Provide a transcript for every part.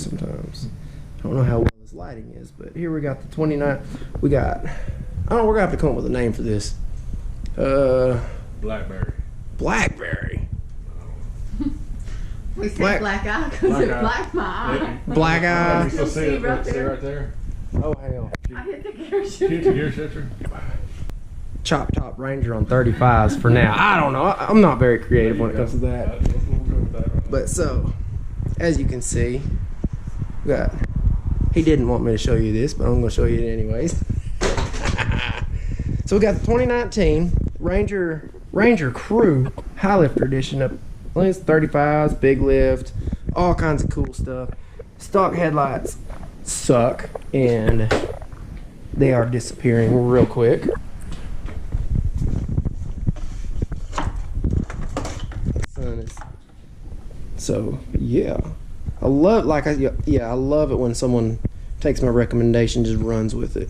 sometimes. I don't know how well this lighting is, but here we got the 29. We got, I don't know, we're gonna have to come up with a name for this. Blackberry. Blackberry. We say black eye because it blacked my eye. Black eye. You still see it right there? Oh hell. I hit the gear shifter. Hit the gear shifter. Chop top Ranger on 35s for now. I don't know. I'm not very creative when it comes to that. But so, as you can see, we got. He didn't want me to show you this, but I'm going to show you it anyways. So we got the 2019 Ranger Crew Highlifter edition up. I think it's 35s, big lift, all kinds of cool stuff. Stock headlights suck, and they are disappearing real quick. So yeah, I love I love it when someone takes my recommendation, just runs with it.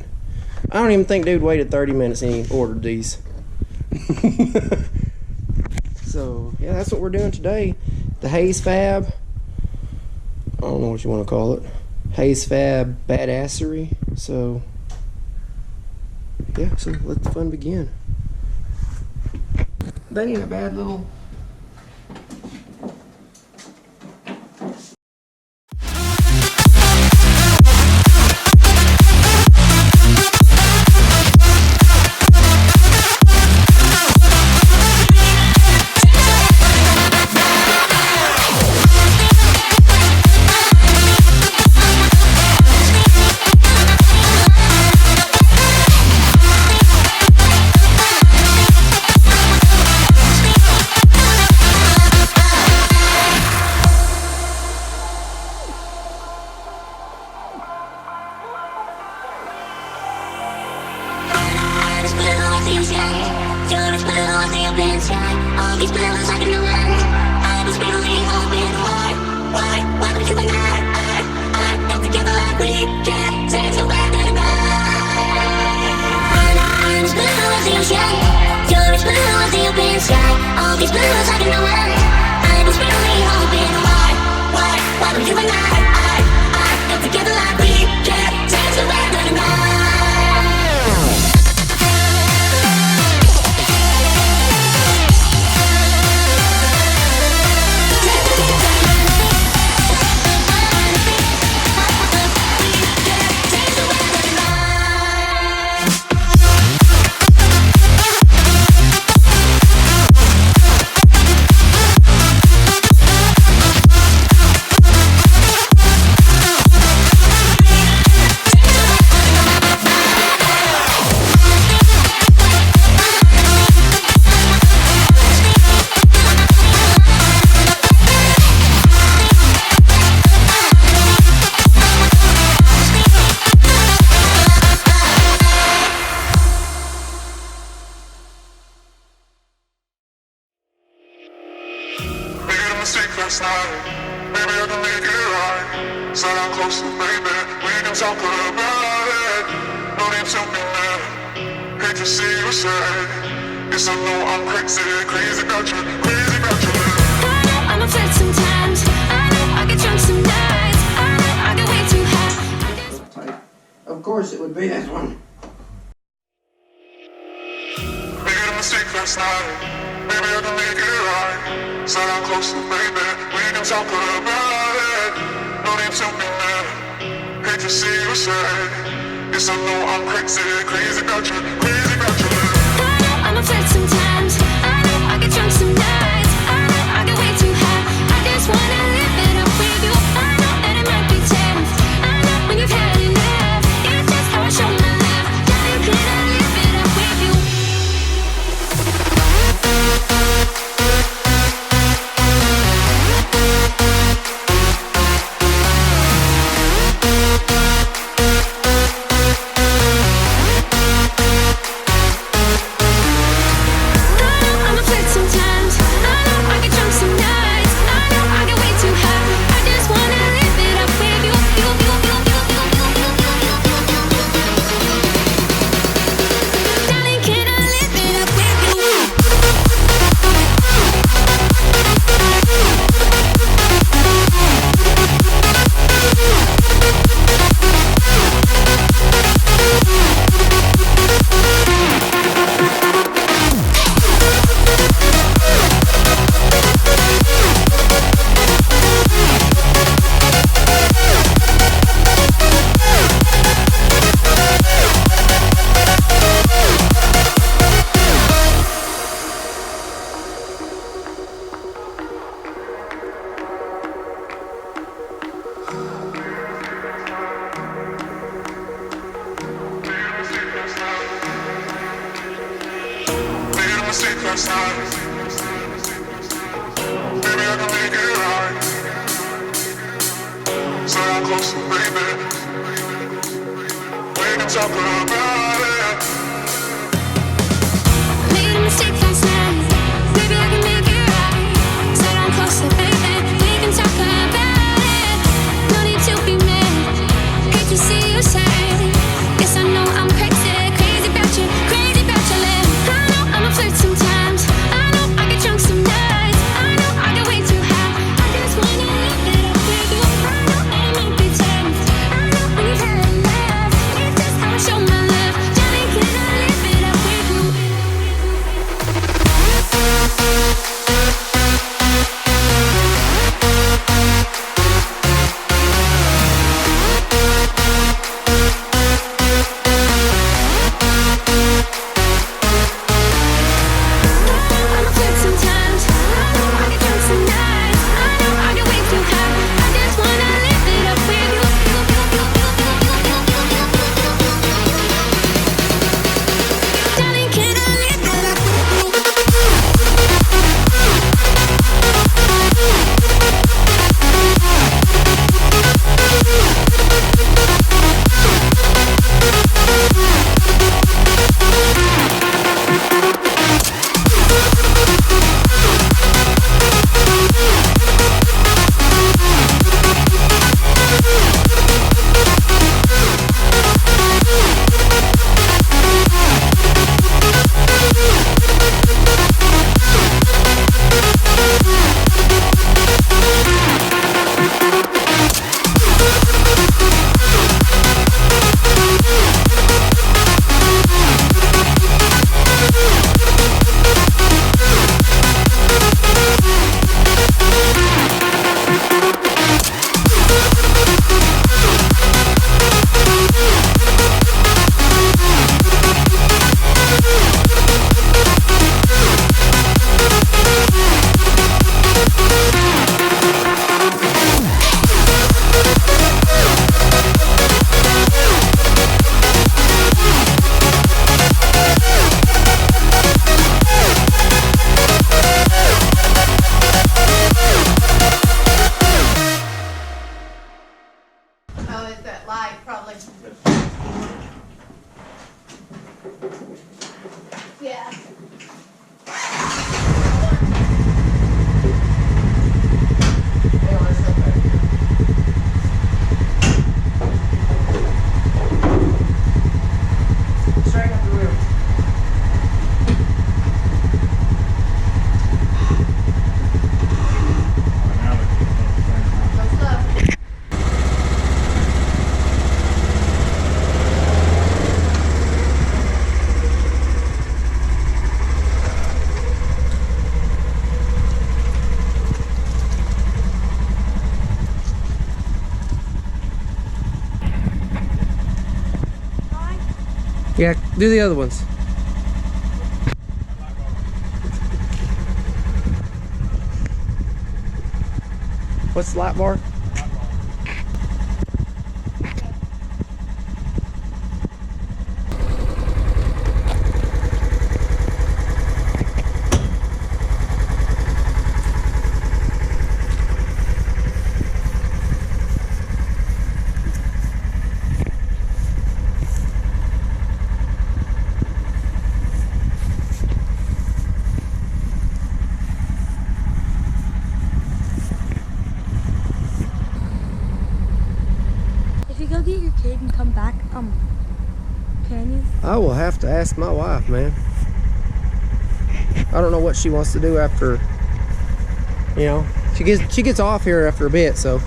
I don't even think dude waited 30 minutes and he ordered these. So yeah, that's what we're doing today. The Hays Fab. I don't know what you want to call it. Hays Fab badassery. So yeah, so let the fun begin. That ain't a bad little. Last night, maybe I can make it right. Sit down close to baby, we can talk about it. No need to be mad, hate to see you sad. Yes, I know I'm crazy, crazy about you, crazy about you. I know I'm upset sometimes, I know I get drunk some nights, I know I get way too high. Of course it would be this one. Made a mistake last night, maybe I can make it right. Sit down close to baby, we can talk about it. No need to be mad, hate to see you sad. Yes, I know I'm crazy, crazy about you, crazy about you. I know I'm upset sometimes, I know I get drunk some nights, I know I get way too high. I just wanna live it up with you. I know that it might be tough, I know when you've had enough. It's just how I show my love. Now you cannot live it up with you. mistake last night. Maybe I can make it right. So I'm close to baby. We can talk about it. Made a mistake last night. Maybe I can make it right. Said I'm closer, baby. We can talk about it. No need to be mad. Hate to see you sad. Guess I know I'm crazy, crazy about you, crazy about your love. I know I'm a flirt sometimes. I know I get drunk some nights. I know I get way too high. I just wanna live it up with you. I know it might be tough. I know when you've had enough. It's just how I show my love. Darling, can I live it up with you? I'm a flirt sometimes. I know I get drunk some nights. I know I get way too high. I just wanna live it up with you. Darling, can I live it up with you? Oh, it's that light, probably. Yeah. Straighten up the wheel. Go slow. Yeah, do the other ones. What's the light bar? If you go get your kid and come back, can you? I will have to ask my wife, man. I don't know what she wants to do after, you know, she gets off here after a bit, so.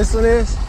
This one is?